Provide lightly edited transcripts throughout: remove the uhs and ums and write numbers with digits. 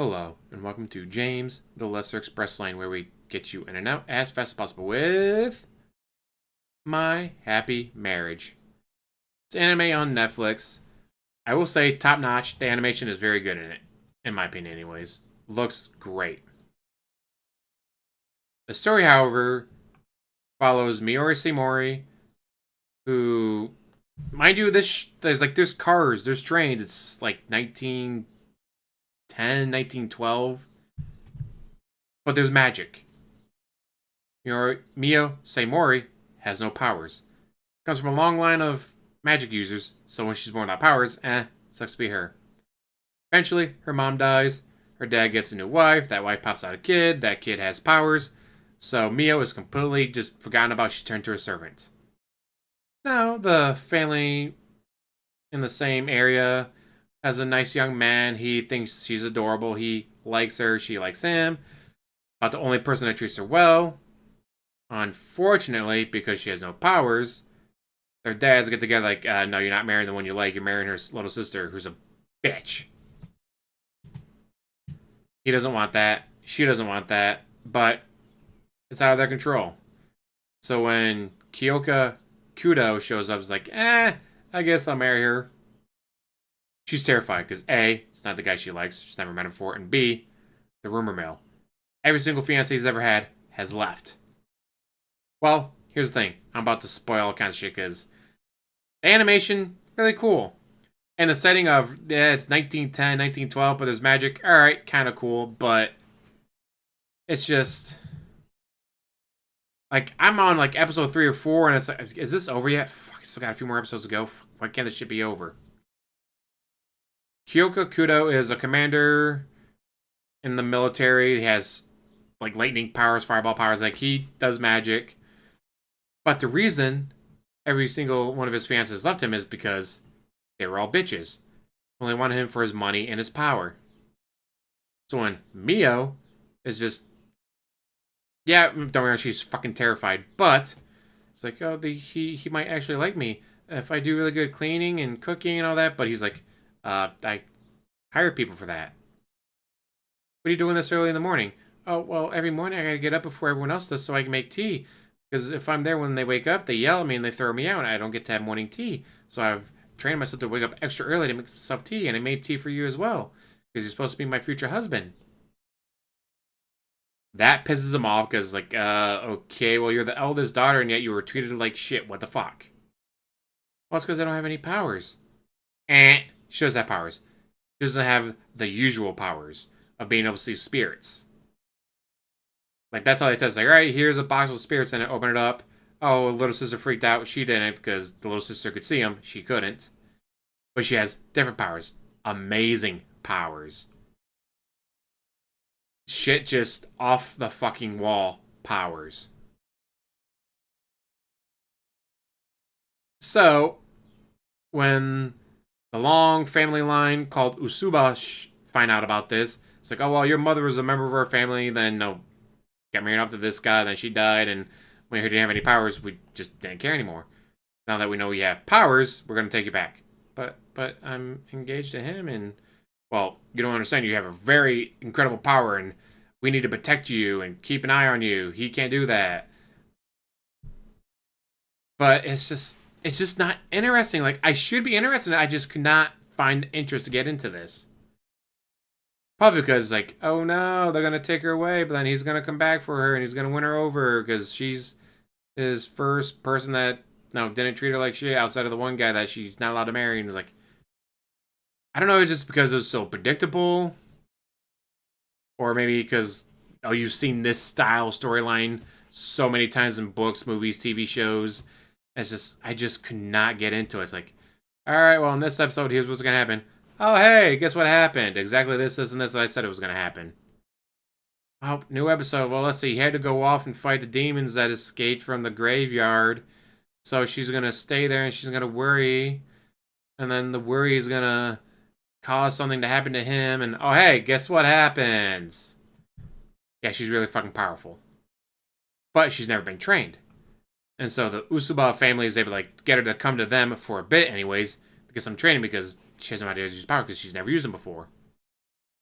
Hello, and welcome to James, the Lesser Express Lane, where we get you in and out as fast as possible with My Happy Marriage. It's anime on Netflix. I will say, top notch. The animation is very good in it, in my opinion, anyways. Looks great. The story, however, follows Miori Seimori, who, mind you, there's cars, there's trains. It's like 1910, 1912. But there's magic. Mio Seimori has no powers. Comes from a long line of magic users, so when she's born without powers, sucks to be her. Eventually, her mom dies, her dad gets a new wife, that wife pops out a kid, that kid has powers, so Mio is completely just forgotten about, she's turned to a servant. Now, the family in the same area has a nice young man, he thinks she's adorable, he likes her, she likes him. About the only person that treats her well. Unfortunately, because she has no powers, their dads get together like, no, you're not marrying the one you like, you're marrying her little sister, who's a bitch. He doesn't want that. She doesn't want that. But it's out of their control. So when Kyoka Kudo shows up, it's like, I guess I'll marry her. She's terrified because A, it's not the guy she likes, she's never met him before, and B, the rumor mill. Every single fiance he's ever had has left. Well, here's the thing. I'm about to spoil all kinds of shit because the animation, really cool. And the setting of, it's 1910, 1912, but there's magic. Alright, kind of cool, but it's just, like, I'm on, like, episode 3 or 4, and it's like, is this over yet? Fuck, I still got a few more episodes to go. Why can't this shit be over? Kyoka Kudo is a commander in the military. He has like lightning powers, fireball powers, like he does magic. But the reason every single one of his fiancés left him is because they were all bitches. Only wanted him for his money and his power. So when Mio is just, don't worry, she's fucking terrified, but it's like, oh, he might actually like me if I do really good cleaning and cooking and all that. But he's like, I hire people for that. What are you doing this early in the morning? Oh, well, every morning I gotta get up before everyone else does so I can make tea. Because if I'm there when they wake up, they yell at me and they throw me out and I don't get to have morning tea. So I've trained myself to wake up extra early to make myself tea, and I made tea for you as well. Because you're supposed to be my future husband. That pisses them off because, like, okay, well, you're the eldest daughter and yet you were treated like shit. What the fuck? Well, it's because I don't have any powers. She does have powers. She doesn't have the usual powers of being able to see spirits. Like, that's how they test. Like, all right, here's a box of spirits in it. Open it up. Oh, little sister freaked out. She didn't because the little sister could see them. She couldn't. But she has different powers. Amazing powers. Shit just off the fucking wall powers. So, when the long family line called Usuba find out about this, it's like, oh, well, your mother was a member of our family, then no, got married off to this guy, then she died, and when he didn't have any powers, we just didn't care anymore. Now that we know you have powers, we're going to take you back. But I'm engaged to him, and, well, you don't understand, you have a very incredible power, and we need to protect you and keep an eye on you. He can't do that. But it's just not interesting. Like, I should be interested, I just could not find interest to get into this. Probably because, like, oh no, they're going to take her away, but then he's going to come back for her and he's going to win her over because she's his first person that, didn't treat her like shit outside of the one guy that she's not allowed to marry. And it's like, I don't know, it's just because it was so predictable. Or maybe because, you've seen this style storyline so many times in books, movies, TV shows. It's just, I just could not get into it. It's like, all right, well, in this episode, here's what's going to happen. Oh, hey, guess what happened? Exactly this, and this that I said it was going to happen. Oh, new episode. Well, let's see. He had to go off and fight the demons that escaped from the graveyard. So she's going to stay there and she's going to worry. And then the worry is going to cause something to happen to him. And, oh, hey, guess what happens? Yeah, she's really fucking powerful. But she's never been trained. And so the Usuba family is able to, like, get her to come to them for a bit anyways to get some training because she has no idea how to use power because she's never used them before.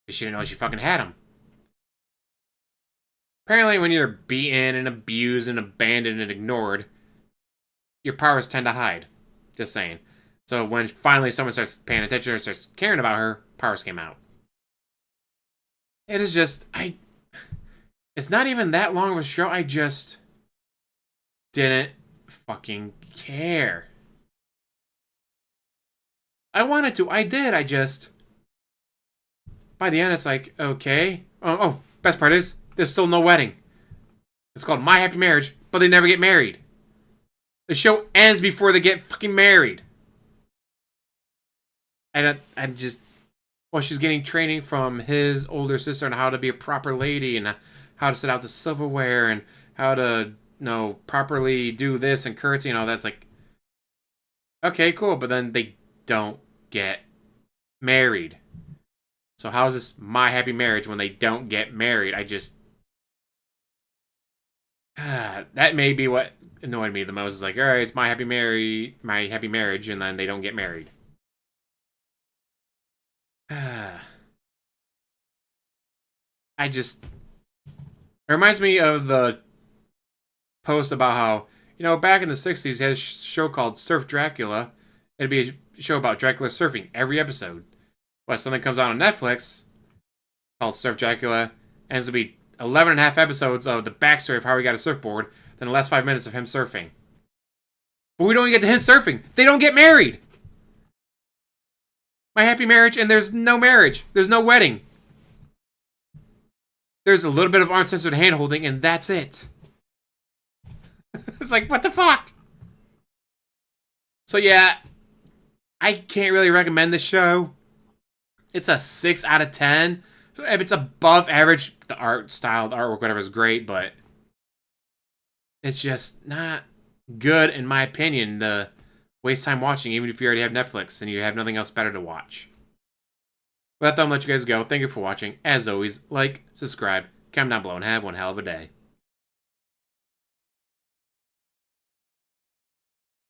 She didn't know she fucking had him. Apparently, when you're beaten and abused and abandoned and ignored, your powers tend to hide. Just saying. So when finally someone starts paying attention or starts caring about her, powers came out. It is just, it's not even that long of a show. I just didn't fucking care. I wanted to. I did. I just, by the end, it's like, okay. Best part is, there's still no wedding. It's called My Happy Marriage, but they never get married. The show ends before they get fucking married. And I just, well, she's getting training from his older sister on how to be a proper lady and how to set out the silverware and how to, properly do this and curtsy and all that's like, okay, cool. But then they don't get married. So how is this My Happy Marriage when they don't get married? I just, that may be what annoyed me the most. Is like, all right, it's My Happy Marriage, and then they don't get married. It reminds me of the post about how, back in the 60s, they had a show called Surf Dracula. It'd be a show about Dracula surfing every episode. But something comes out on Netflix called Surf Dracula, and it's going to be 11 and a half episodes of the backstory of how he got a surfboard, then the last 5 minutes of him surfing. But we don't get to him surfing. They don't get married. My Happy Marriage, and there's no marriage. There's no wedding. There's a little bit of uncensored hand-holding, and that's it. It's like, what the fuck? So yeah, I can't really recommend this show. It's a 6 out of 10. So if it's above average, the art style, the artwork, whatever is great, but it's just not good, in my opinion, to waste time watching, even if you already have Netflix and you have nothing else better to watch. With that, I'll let you guys go. Thank you for watching. As always, like, subscribe, comment down below, and have one hell of a day.